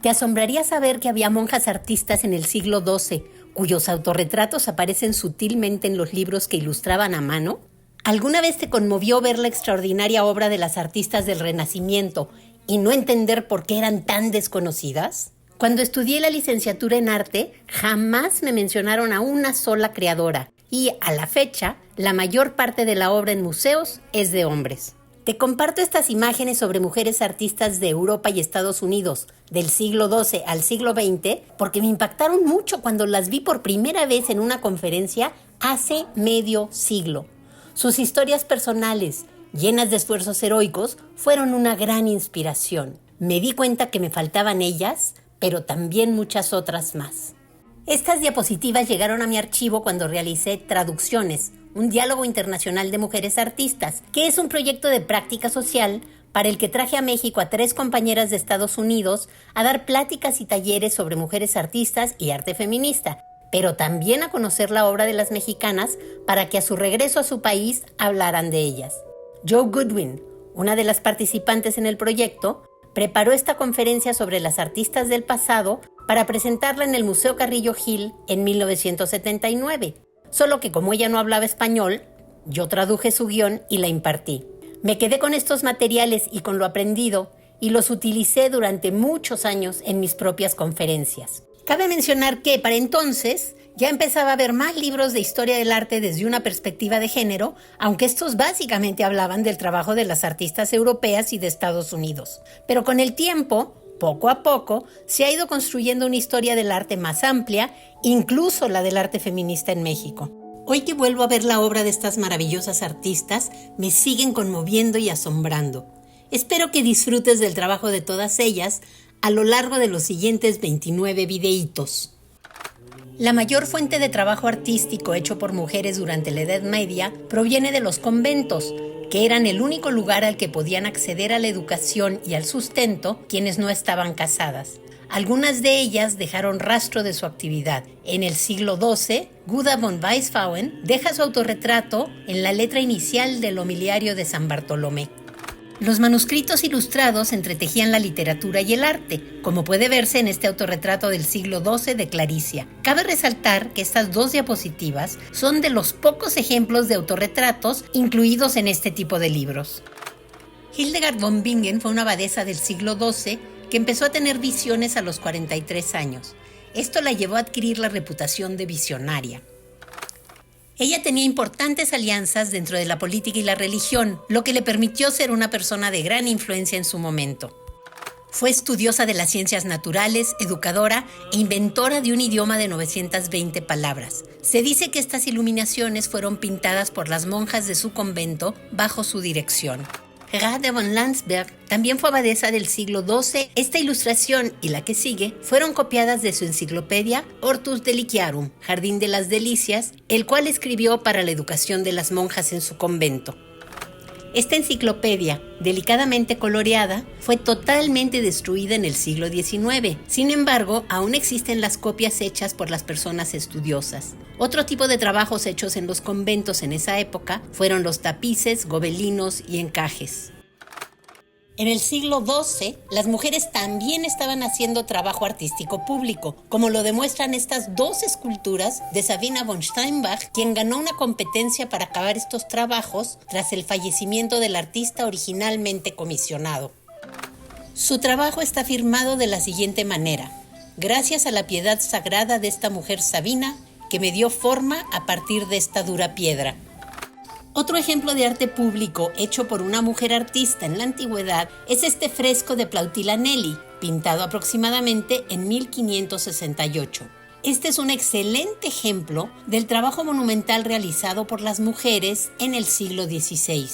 Te asombraría saber que había monjas artistas en el siglo XII, cuyos autorretratos aparecen sutilmente en los libros que ilustraban a mano. ¿Alguna vez te conmovió ver la extraordinaria obra de las artistas del Renacimiento y no entender por qué eran tan desconocidas? Cuando estudié la licenciatura en arte, jamás me mencionaron a una sola creadora y, a la fecha, la mayor parte de la obra en museos es de hombres. Te comparto estas imágenes sobre mujeres artistas de Europa y Estados Unidos del siglo XII al siglo XX porque me impactaron mucho cuando las vi por primera vez en una conferencia hace medio siglo. Sus historias personales, llenas de esfuerzos heroicos, fueron una gran inspiración. Me di cuenta que me faltaban ellas, pero también muchas otras más. Estas diapositivas llegaron a mi archivo cuando realicé Traducciones, un diálogo internacional de mujeres artistas, que es un proyecto de práctica social para el que traje a México a 3 compañeras de Estados Unidos a dar pláticas y talleres sobre mujeres artistas y arte feminista, pero también a conocer la obra de las mexicanas para que a su regreso a su país hablaran de ellas. Jo Goodwin, una de las participantes en el proyecto, preparó esta conferencia sobre las artistas del pasado para presentarla en el Museo Carrillo Gil en 1979. Solo que como ella no hablaba español, yo traduje su guión y la impartí. Me quedé con estos materiales y con lo aprendido y los utilicé durante muchos años en mis propias conferencias. Cabe mencionar que para entonces ya empezaba a haber más libros de historia del arte desde una perspectiva de género, aunque estos básicamente hablaban del trabajo de las artistas europeas y de Estados Unidos. Pero con el tiempo, poco a poco, se ha ido construyendo una historia del arte más amplia, incluso la del arte feminista en México. Hoy que vuelvo a ver la obra de estas maravillosas artistas, me siguen conmoviendo y asombrando. Espero que disfrutes del trabajo de todas ellas a lo largo de los siguientes 29 videitos. La mayor fuente de trabajo artístico hecho por mujeres durante la Edad Media proviene de los conventos, que eran el único lugar al que podían acceder a la educación y al sustento quienes no estaban casadas. Algunas de ellas dejaron rastro de su actividad. En el siglo XII, Guda von Weisfauen deja su autorretrato en la letra inicial del homiliario de San Bartolomé. Los manuscritos ilustrados entretejían la literatura y el arte, como puede verse en este autorretrato del siglo XII de Claricia. Cabe resaltar que estas 2 diapositivas son de los pocos ejemplos de autorretratos incluidos en este tipo de libros. Hildegard von Bingen fue una abadesa del siglo XII que empezó a tener visiones a los 43 años. Esto la llevó a adquirir la reputación de visionaria. Ella tenía importantes alianzas dentro de la política y la religión, lo que le permitió ser una persona de gran influencia en su momento. Fue estudiosa de las ciencias naturales, educadora e inventora de un idioma de 920 palabras. Se dice que estas iluminaciones fueron pintadas por las monjas de su convento bajo su dirección. Gerhard von Landsberg también fue abadesa del siglo XII. Esta ilustración y la que sigue fueron copiadas de su enciclopedia Hortus Deliciarum, Jardín de las Delicias, el cual escribió para la educación de las monjas en su convento. Esta enciclopedia, delicadamente coloreada, fue totalmente destruida en el siglo XIX. Sin embargo, aún existen las copias hechas por las personas estudiosas. Otro tipo de trabajos hechos en los conventos en esa época fueron los tapices, gobelinos y encajes. En el siglo XII, las mujeres también estaban haciendo trabajo artístico público, como lo demuestran estas 2 esculturas de Sabina von Steinbach, quien ganó una competencia para acabar estos trabajos tras el fallecimiento del artista originalmente comisionado. Su trabajo está firmado de la siguiente manera: gracias a la piedad sagrada de esta mujer Sabina, que me dio forma a partir de esta dura piedra. Otro ejemplo de arte público hecho por una mujer artista en la antigüedad es este fresco de Plautilla Nelly, pintado aproximadamente en 1568. Este es un excelente ejemplo del trabajo monumental realizado por las mujeres en el siglo XVI.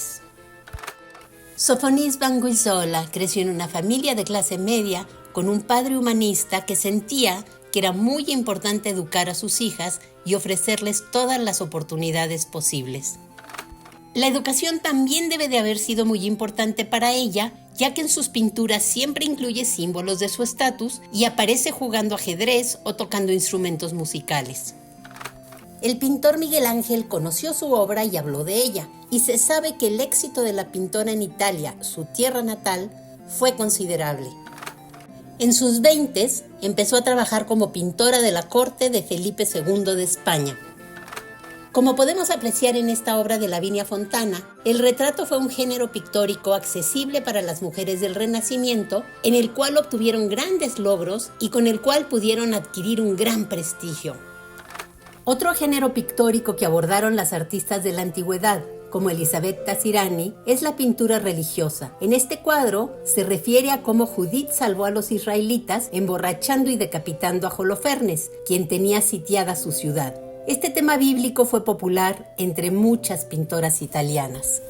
Sophonis van Guizola creció en una familia de clase media con un padre humanista que sentía que era muy importante educar a sus hijas y ofrecerles todas las oportunidades posibles. La educación también debe de haber sido muy importante para ella, ya que en sus pinturas siempre incluye símbolos de su estatus y aparece jugando ajedrez o tocando instrumentos musicales. El pintor Miguel Ángel conoció su obra y habló de ella, y se sabe que el éxito de la pintora en Italia, su tierra natal, fue considerable. En sus 20s empezó a trabajar como pintora de la corte de Felipe II de España. Como podemos apreciar en esta obra de Lavinia Fontana, el retrato fue un género pictórico accesible para las mujeres del Renacimiento, en el cual obtuvieron grandes logros y con el cual pudieron adquirir un gran prestigio. Otro género pictórico que abordaron las artistas de la antigüedad, como Elisabetta Sirani, es la pintura religiosa. En este cuadro se refiere a cómo Judith salvó a los israelitas emborrachando y decapitando a Holofernes, quien tenía sitiada su ciudad. Este tema bíblico fue popular entre muchas pintoras italianas.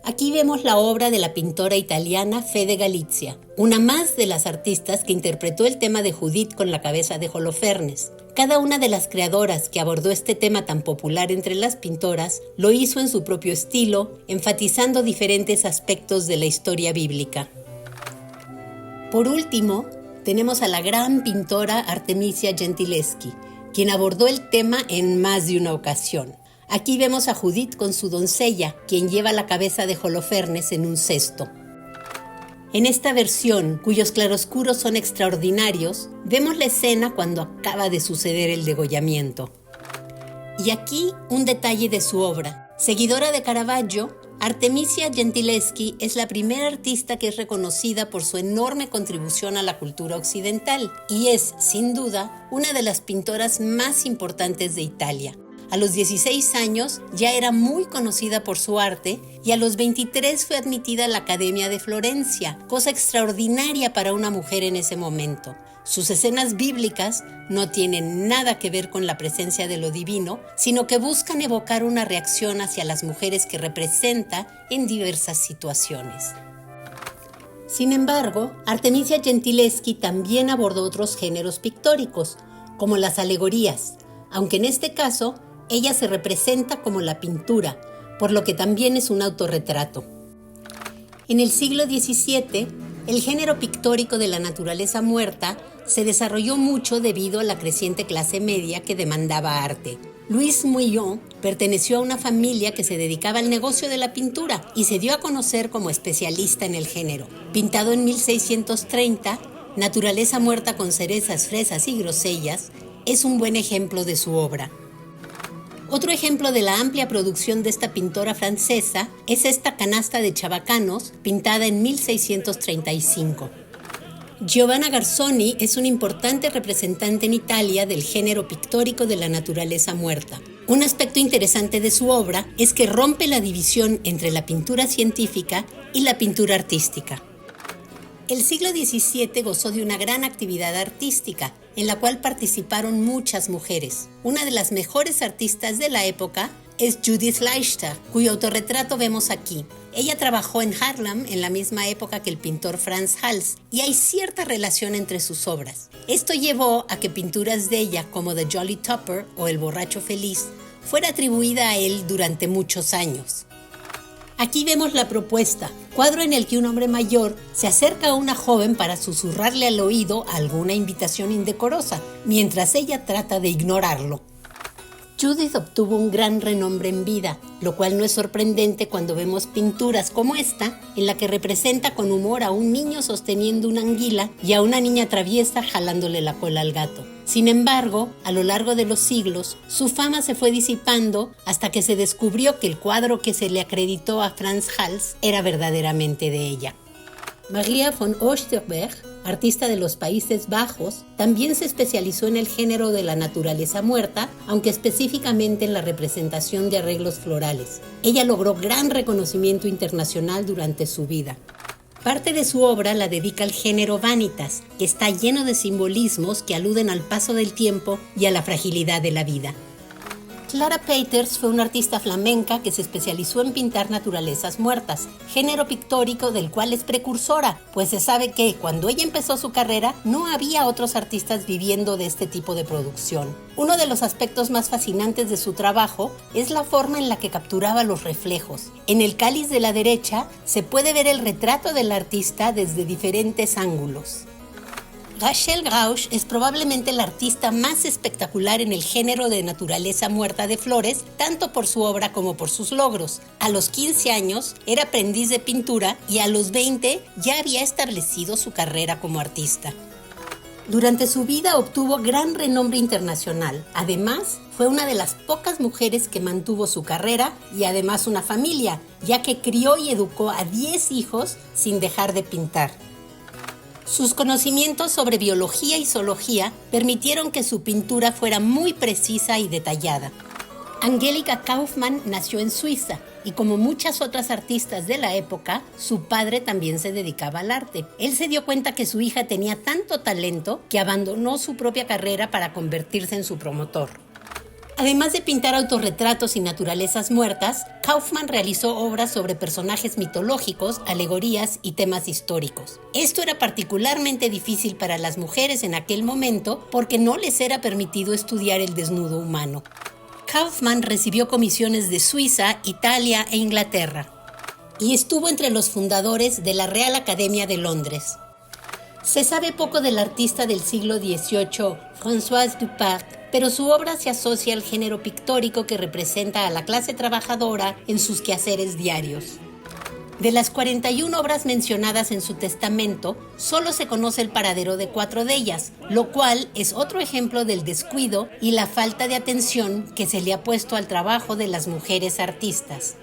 Aquí vemos la obra de la pintora italiana Fede Galizia, una más de las artistas que interpretó el tema de Judith con la cabeza de Holofernes. Cada una de las creadoras que abordó este tema tan popular entre las pintoras lo hizo en su propio estilo, enfatizando diferentes aspectos de la historia bíblica. Por último, tenemos a la gran pintora Artemisia Gentileschi, quien abordó el tema en más de una ocasión. Aquí vemos a Judith con su doncella, quien lleva la cabeza de Holofernes en un cesto. En esta versión, cuyos claroscuros son extraordinarios, vemos la escena cuando acaba de suceder el degollamiento. Y aquí un detalle de su obra. Seguidora de Caravaggio, Artemisia Gentileschi es la primera artista que es reconocida por su enorme contribución a la cultura occidental y es, sin duda, una de las pintoras más importantes de Italia. A los 16 años ya era muy conocida por su arte y a los 23 fue admitida a la Academia de Florencia, cosa extraordinaria para una mujer en ese momento. Sus escenas bíblicas no tienen nada que ver con la presencia de lo divino, sino que buscan evocar una reacción hacia las mujeres que representa en diversas situaciones. Sin embargo, Artemisia Gentileschi también abordó otros géneros pictóricos, como las alegorías, aunque en este caso ella se representa como la pintura, por lo que también es un autorretrato. En el siglo XVII, el género pictórico de la naturaleza muerta se desarrolló mucho debido a la creciente clase media que demandaba arte. Louis Mouillon perteneció a una familia que se dedicaba al negocio de la pintura y se dio a conocer como especialista en el género. Pintado en 1630, Naturaleza muerta con cerezas, fresas y grosellas es un buen ejemplo de su obra. Otro ejemplo de la amplia producción de esta pintora francesa es esta canasta de chabacanos pintada en 1635. Giovanna Garzoni es un importante representante en Italia del género pictórico de la naturaleza muerta. Un aspecto interesante de su obra es que rompe la división entre la pintura científica y la pintura artística. El siglo XVII gozó de una gran actividad artística, en la cual participaron muchas mujeres. Una de las mejores artistas de la época es Judith Leichter, cuyo autorretrato vemos aquí. Ella trabajó en Haarlem en la misma época que el pintor Frans Hals, y hay cierta relación entre sus obras. Esto llevó a que pinturas de ella, como The Jolly Topper o El borracho feliz, fuera atribuida a él durante muchos años. Aquí vemos la propuesta, cuadro en el que un hombre mayor se acerca a una joven para susurrarle al oído alguna invitación indecorosa, mientras ella trata de ignorarlo. Judith obtuvo un gran renombre en vida, lo cual no es sorprendente cuando vemos pinturas como esta, en la que representa con humor a un niño sosteniendo una anguila y a una niña traviesa jalándole la cola al gato. Sin embargo, a lo largo de los siglos, su fama se fue disipando hasta que se descubrió que el cuadro que se le acreditó a Frans Hals era verdaderamente de ella. Maria von Oosterberg, artista de los Países Bajos, también se especializó en el género de la naturaleza muerta, aunque específicamente en la representación de arreglos florales. Ella logró gran reconocimiento internacional durante su vida. Parte de su obra la dedica al género vanitas, que está lleno de simbolismos que aluden al paso del tiempo y a la fragilidad de la vida. Clara Peeters fue una artista flamenca que se especializó en pintar naturalezas muertas, género pictórico del cual es precursora, pues se sabe que cuando ella empezó su carrera no había otros artistas viviendo de este tipo de producción. Uno de los aspectos más fascinantes de su trabajo es la forma en la que capturaba los reflejos. En el cáliz de la derecha se puede ver el retrato del artista desde diferentes ángulos. Rachel Gauche es probablemente la artista más espectacular en el género de naturaleza muerta de flores, tanto por su obra como por sus logros. A los 15 años era aprendiz de pintura y a los 20 ya había establecido su carrera como artista. Durante su vida obtuvo gran renombre internacional. Además, fue una de las pocas mujeres que mantuvo su carrera y además una familia, ya que crió y educó a 10 hijos sin dejar de pintar. Sus conocimientos sobre biología y zoología permitieron que su pintura fuera muy precisa y detallada. Angelika Kauffmann nació en Suiza y como muchas otras artistas de la época, su padre también se dedicaba al arte. Él se dio cuenta que su hija tenía tanto talento que abandonó su propia carrera para convertirse en su promotor. Además de pintar autorretratos y naturalezas muertas, Kauffmann realizó obras sobre personajes mitológicos, alegorías y temas históricos. Esto era particularmente difícil para las mujeres en aquel momento porque no les era permitido estudiar el desnudo humano. Kauffmann recibió comisiones de Suiza, Italia e Inglaterra y estuvo entre los fundadores de la Real Academia de Londres. Se sabe poco del artista del siglo XVIII, Françoise Duparc, pero su obra se asocia al género pictórico que representa a la clase trabajadora en sus quehaceres diarios. De las 41 obras mencionadas en su testamento, solo se conoce el paradero de 4 de ellas, lo cual es otro ejemplo del descuido y la falta de atención que se le ha puesto al trabajo de las mujeres artistas.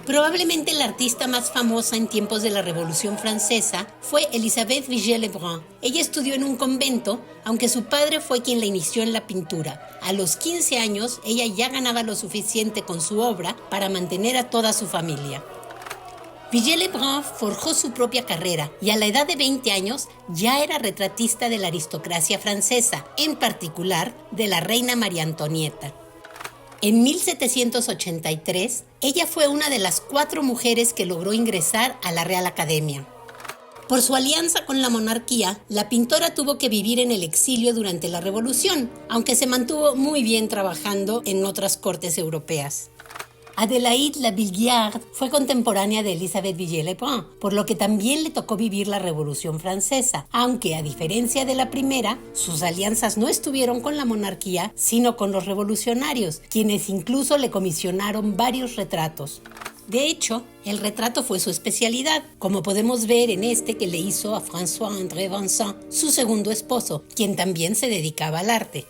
Probablemente la artista más famosa en tiempos de la Revolución Francesa fue Elisabeth Vigée-Lebrun. Ella estudió en un convento, aunque su padre fue quien la inició en la pintura. A los 15 años, ella ya ganaba lo suficiente con su obra para mantener a toda su familia. Vigée-Lebrun forjó su propia carrera y a la edad de 20 años ya era retratista de la aristocracia francesa, en particular de la reina María Antonieta. En 1783, ella fue una de las 4 mujeres que logró ingresar a la Real Academia. Por su alianza con la monarquía, la pintora tuvo que vivir en el exilio durante la Revolución, aunque se mantuvo muy bien trabajando en otras cortes europeas. Adélaïde Labillière fue contemporánea de Elisabeth Vigée-Lebrun, por lo que también le tocó vivir la Revolución Francesa, aunque a diferencia de la primera, sus alianzas no estuvieron con la monarquía, sino con los revolucionarios, quienes incluso le comisionaron varios retratos. De hecho, el retrato fue su especialidad, como podemos ver en este que le hizo a François-André Vincent, su segundo esposo, quien también se dedicaba al arte.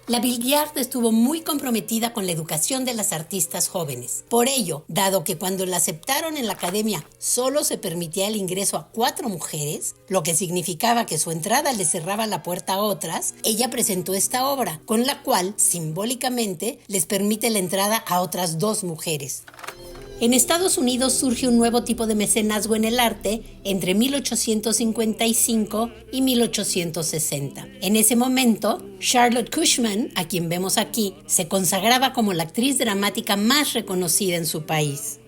Labillière estuvo muy comprometida con la educación de las artistas jóvenes. Por ello, dado que cuando la aceptaron en la academia solo se permitía el ingreso a 4 mujeres, lo que significaba que su entrada le cerraba la puerta a otras, ella presentó esta obra, con la cual, simbólicamente, les permite la entrada a otras 2 mujeres. En Estados Unidos surge un nuevo tipo de mecenazgo en el arte entre 1855 y 1860. En ese momento, Charlotte Cushman, a quien vemos aquí, se consagraba como la actriz dramática más reconocida en su país.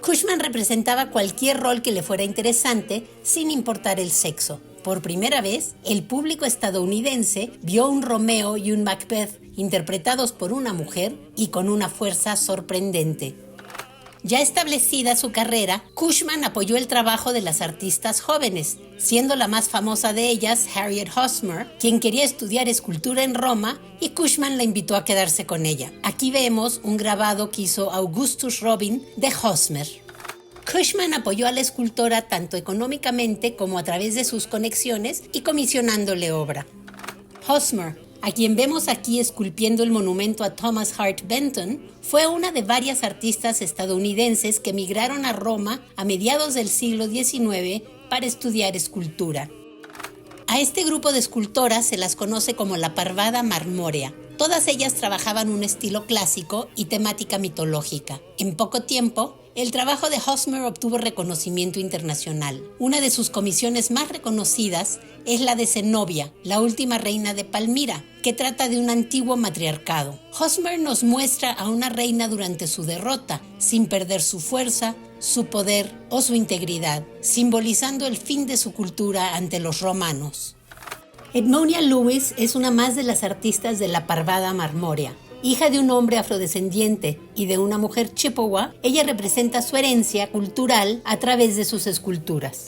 Cushman representaba cualquier rol que le fuera interesante, sin importar el sexo. Por primera vez, el público estadounidense vio un Romeo y un Macbeth interpretados por una mujer y con una fuerza sorprendente. Ya establecida su carrera, Cushman apoyó el trabajo de las artistas jóvenes, siendo la más famosa de ellas Harriet Hosmer, quien quería estudiar escultura en Roma, y Cushman la invitó a quedarse con ella. Aquí vemos un grabado que hizo Augustus Robin de Hosmer. Cushman apoyó a la escultora tanto económicamente como a través de sus conexiones y comisionándole obra. Hosmer, a quien vemos aquí esculpiendo el monumento a Thomas Hart Benton, fue una de varias artistas estadounidenses que emigraron a Roma a mediados del siglo XIX para estudiar escultura. A este grupo de escultoras se las conoce como la Parvada Marmórea. Todas ellas trabajaban un estilo clásico y temática mitológica. En poco tiempo, el trabajo de Hosmer obtuvo reconocimiento internacional. Una de sus comisiones más reconocidas es la de Zenobia, la última reina de Palmira, que trata de un antiguo matriarcado. Hosmer nos muestra a una reina durante su derrota, sin perder su fuerza, su poder o su integridad, simbolizando el fin de su cultura ante los romanos. Edmonia Lewis es una más de las artistas de la Parvada Marmórea. Hija de un hombre afrodescendiente y de una mujer chippewa, ella representa su herencia cultural a través de sus esculturas.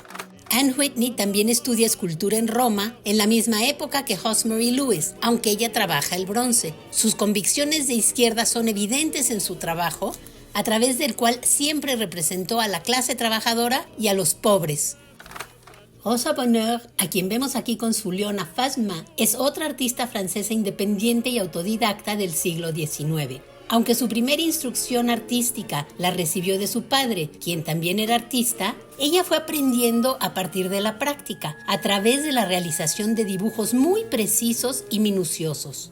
Anne Whitney también estudia escultura en Roma en la misma época que Rosemary Lewis, aunque ella trabaja el bronce. Sus convicciones de izquierda son evidentes en su trabajo, a través del cual siempre representó a la clase trabajadora y a los pobres. Rosa Bonheur, a quien vemos aquí con su leona Phasma, es otra artista francesa independiente y autodidacta del siglo XIX. Aunque su primera instrucción artística la recibió de su padre, quien también era artista, ella fue aprendiendo a partir de la práctica, a través de la realización de dibujos muy precisos y minuciosos.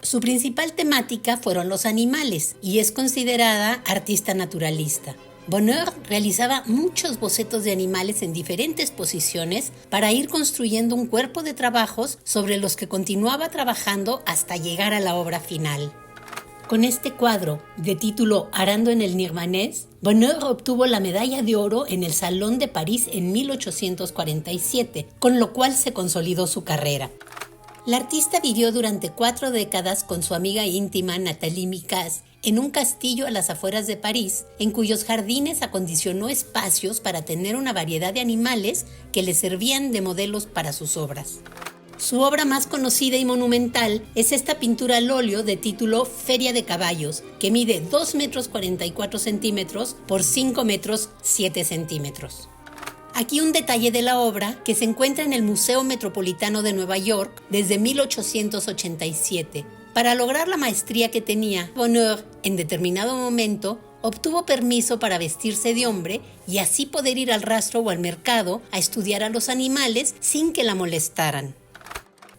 Su principal temática fueron los animales y es considerada artista naturalista. Bonheur realizaba muchos bocetos de animales en diferentes posiciones para ir construyendo un cuerpo de trabajos sobre los que continuaba trabajando hasta llegar a la obra final. Con este cuadro, de título Arando en el Nirvanés, Bonheur obtuvo la medalla de oro en el Salón de París en 1847, con lo cual se consolidó su carrera. La artista vivió durante 4 décadas con su amiga íntima Nathalie Micas en un castillo a las afueras de París, en cuyos jardines acondicionó espacios para tener una variedad de animales que le servían de modelos para sus obras. Su obra más conocida y monumental es esta pintura al óleo de título Feria de Caballos, que mide 2 metros 44 centímetros por 5 metros 7 centímetros. Aquí un detalle de la obra que se encuentra en el Museo Metropolitano de Nueva York desde 1887. Para lograr la maestría que tenía, Bonheur, en determinado momento, obtuvo permiso para vestirse de hombre y así poder ir al rastro o al mercado a estudiar a los animales sin que la molestaran.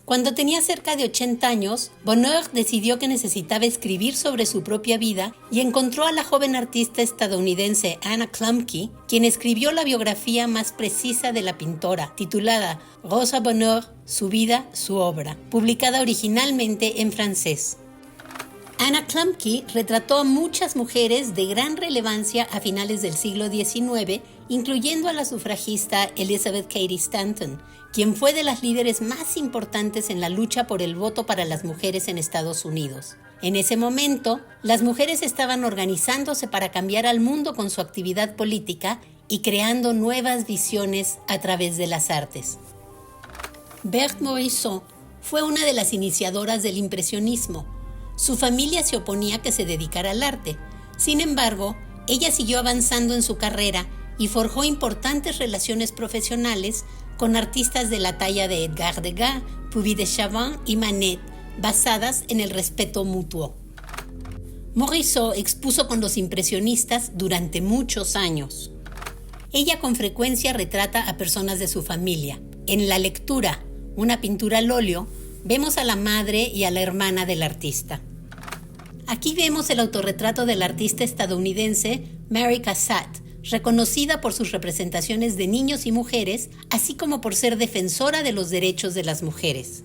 Cuando tenía cerca de 80 años, Bonheur decidió que necesitaba escribir sobre su propia vida y encontró a la joven artista estadounidense Anna Klumpke, quien escribió la biografía más precisa de la pintora, titulada Rosa Bonheur, su vida, su obra, publicada originalmente en francés. Anna Klumpke retrató a muchas mujeres de gran relevancia a finales del siglo XIX, incluyendo a la sufragista Elizabeth Cady Stanton, quien fue de las líderes más importantes en la lucha por el voto para las mujeres en Estados Unidos. En ese momento, las mujeres estaban organizándose para cambiar al mundo con su actividad política y creando nuevas visiones a través de las artes. Berthe Morisot fue una de las iniciadoras del impresionismo. Su familia se oponía a que se dedicara al arte. Sin embargo, ella siguió avanzando en su carrera y forjó importantes relaciones profesionales con artistas de la talla de Edgar Degas, Puvis de Chavannes y Manet, basadas en el respeto mutuo. Morisot expuso con los impresionistas durante muchos años. Ella con frecuencia retrata a personas de su familia. En La lectura, una pintura al óleo, vemos a la madre y a la hermana del artista. Aquí vemos el autorretrato de la artista estadounidense Mary Cassatt, reconocida por sus representaciones de niños y mujeres, así como por ser defensora de los derechos de las mujeres.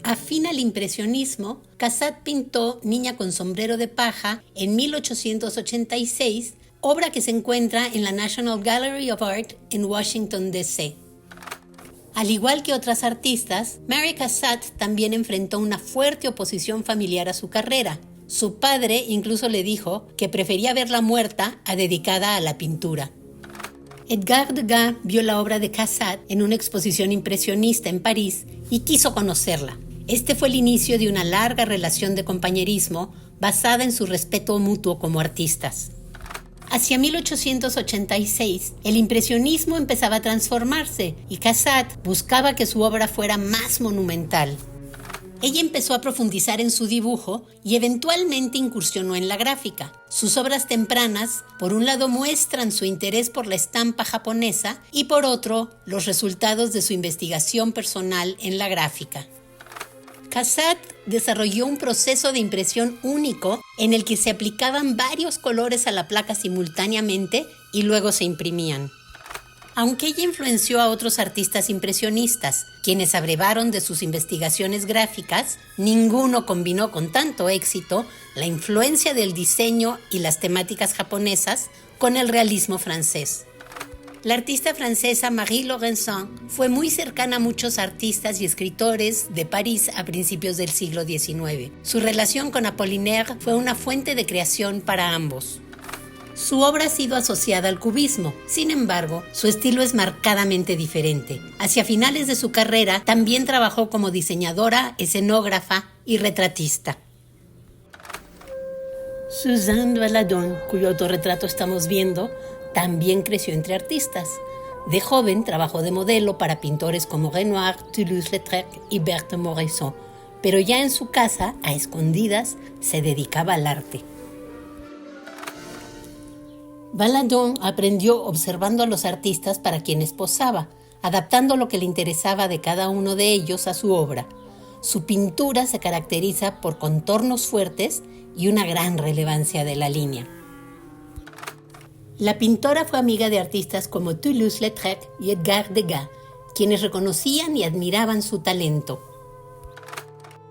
Afín al impresionismo, Cassatt pintó Niña con sombrero de paja en 1886, obra que se encuentra en la National Gallery of Art en Washington, D.C. Al igual que otras artistas, Mary Cassatt también enfrentó una fuerte oposición familiar a su carrera. Su padre incluso le dijo que prefería verla muerta a dedicada a la pintura. Edgar Degas vio la obra de Cassatt en una exposición impresionista en París y quiso conocerla. Este fue el inicio de una larga relación de compañerismo basada en su respeto mutuo como artistas. Hacia 1886, el impresionismo empezaba a transformarse y Cassatt buscaba que su obra fuera más monumental. Ella empezó a profundizar en su dibujo y eventualmente incursionó en la gráfica. Sus obras tempranas, por un lado, muestran su interés por la estampa japonesa y por otro, los resultados de su investigación personal en la gráfica. Cassatt desarrolló un proceso de impresión único en el que se aplicaban varios colores a la placa simultáneamente y luego se imprimían. Aunque ella influenció a otros artistas impresionistas, quienes abrevaron de sus investigaciones gráficas, ninguno combinó con tanto éxito la influencia del diseño y las temáticas japonesas con el realismo francés. La artista francesa Marie Laurencin fue muy cercana a muchos artistas y escritores de París a principios del siglo XIX. Su relación con Apollinaire fue una fuente de creación para ambos. Su obra ha sido asociada al cubismo, sin embargo, su estilo es marcadamente diferente. Hacia finales de su carrera, también trabajó como diseñadora, escenógrafa y retratista. Suzanne Valadon, cuyo autorretrato estamos viendo, también creció entre artistas. De joven trabajó de modelo para pintores como Renoir, Toulouse-Lautrec y Berthe Morisot, pero ya en su casa, a escondidas, se dedicaba al arte. Valadon aprendió observando a los artistas para quienes posaba, adaptando lo que le interesaba de cada uno de ellos a su obra. Su pintura se caracteriza por contornos fuertes y una gran relevancia de la línea. La pintora fue amiga de artistas como Toulouse-Lautrec y Edgar Degas, quienes reconocían y admiraban su talento.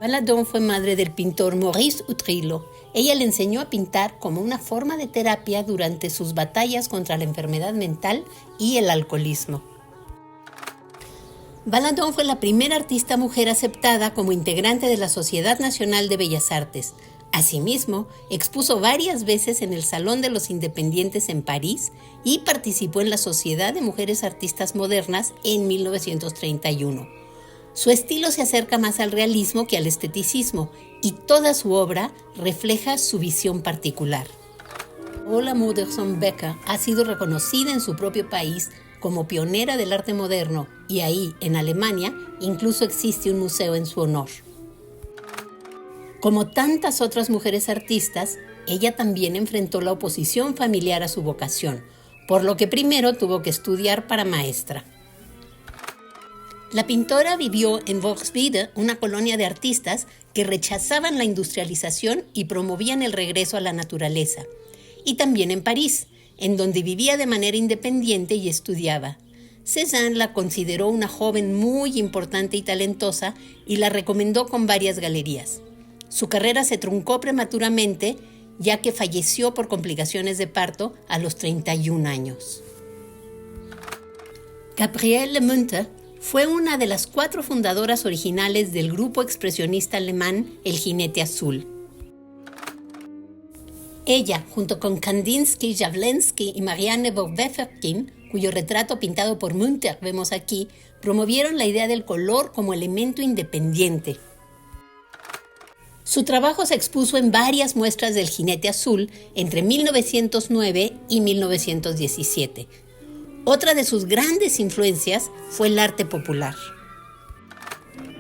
Valadon fue madre del pintor Maurice Utrillo. Ella le enseñó a pintar como una forma de terapia durante sus batallas contra la enfermedad mental y el alcoholismo. Valadon fue la primera artista mujer aceptada como integrante de la Sociedad Nacional de Bellas Artes. Asimismo, expuso varias veces en el Salón de los Independientes en París y participó en la Sociedad de Mujeres Artistas Modernas en 1931. Su estilo se acerca más al realismo que al esteticismo y toda su obra refleja su visión particular. Paula Modersohn-Becker ha sido reconocida en su propio país como pionera del arte moderno y ahí, en Alemania, incluso existe un museo en su honor. Como tantas otras mujeres artistas, ella también enfrentó la oposición familiar a su vocación, por lo que primero tuvo que estudiar para maestra. La pintora vivió en Volkswiede, una colonia de artistas que rechazaban la industrialización y promovían el regreso a la naturaleza, y también en París, en donde vivía de manera independiente y estudiaba. Cézanne la consideró una joven muy importante y talentosa y la recomendó con varias galerías. Su carrera se truncó prematuramente, ya que falleció por complicaciones de parto a los 31 años. Gabriele Munter fue una de las 4 fundadoras originales del grupo expresionista alemán El Jinete Azul. Ella, junto con Kandinsky, Jawlensky y Marianne Weferkin, cuyo retrato pintado por Munter vemos aquí, promovieron la idea del color como elemento independiente. Su trabajo se expuso en varias muestras del Jinete Azul entre 1909 y 1917. Otra de sus grandes influencias fue el arte popular.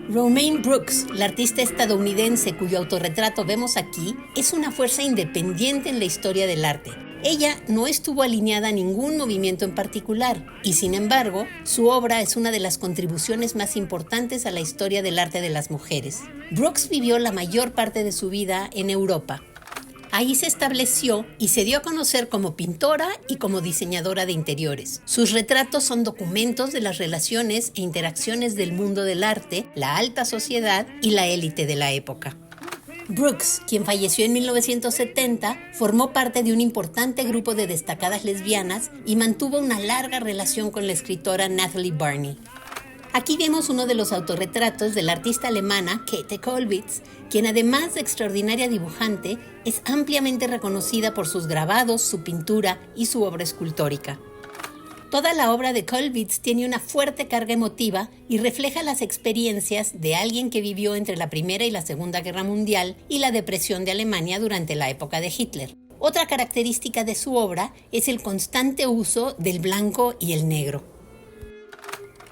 Romaine Brooks, la artista estadounidense cuyo autorretrato vemos aquí, es una fuerza independiente en la historia del arte. Ella no estuvo alineada a ningún movimiento en particular y, sin embargo, su obra es una de las contribuciones más importantes a la historia del arte de las mujeres. Brooks vivió la mayor parte de su vida en Europa. Ahí se estableció y se dio a conocer como pintora y como diseñadora de interiores. Sus retratos son documentos de las relaciones e interacciones del mundo del arte, la alta sociedad y la élite de la época. Brooks, quien falleció en 1970, formó parte de un importante grupo de destacadas lesbianas y mantuvo una larga relación con la escritora Nathalie Barney. Aquí vemos uno de los autorretratos de la artista alemana Käthe Kollwitz, quien además de extraordinaria dibujante, es ampliamente reconocida por sus grabados, su pintura y su obra escultórica. Toda la obra de Kollwitz tiene una fuerte carga emotiva y refleja las experiencias de alguien que vivió entre la Primera y la Segunda Guerra Mundial y la depresión de Alemania durante la época de Hitler. Otra característica de su obra es el constante uso del blanco y el negro.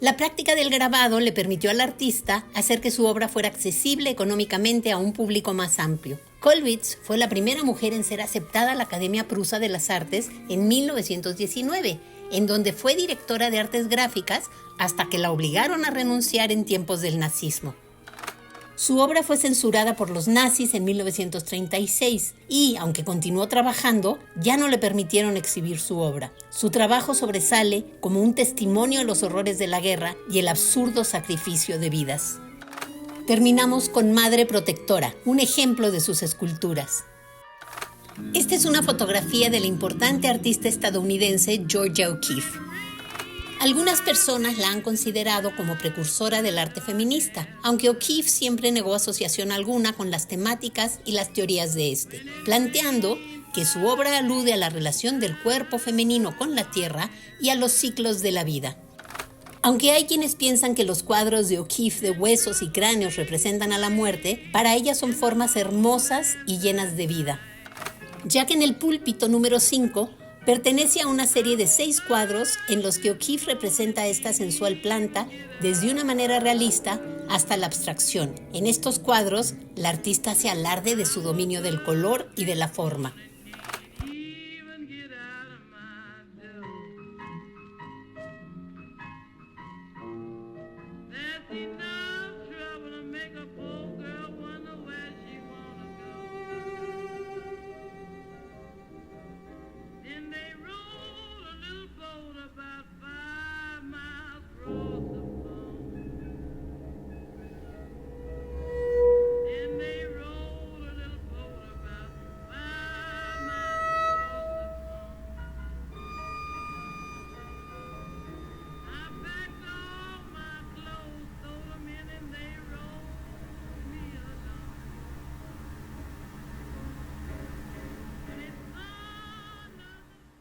La práctica del grabado le permitió al artista hacer que su obra fuera accesible económicamente a un público más amplio. Kollwitz fue la primera mujer en ser aceptada a la Academia Prusa de las Artes en 1919, en donde fue directora de artes gráficas hasta que la obligaron a renunciar en tiempos del nazismo. Su obra fue censurada por los nazis en 1936 y, aunque continuó trabajando, ya no le permitieron exhibir su obra. Su trabajo sobresale como un testimonio de los horrores de la guerra y el absurdo sacrificio de vidas. Terminamos con Madre Protectora, un ejemplo de sus esculturas. Esta es una fotografía de la importante artista estadounidense Georgia O'Keeffe. Algunas personas la han considerado como precursora del arte feminista, aunque O'Keeffe siempre negó asociación alguna con las temáticas y las teorías de este, planteando que su obra alude a la relación del cuerpo femenino con la tierra y a los ciclos de la vida. Aunque hay quienes piensan que los cuadros de O'Keeffe de huesos y cráneos representan a la muerte, para ella son formas hermosas y llenas de vida. Ya que en el púlpito número 5 pertenece a una serie de 6 cuadros en los que O'Keeffe representa a esta sensual planta desde una manera realista hasta la abstracción. En estos cuadros, la artista hace alarde de su dominio del color y de la forma.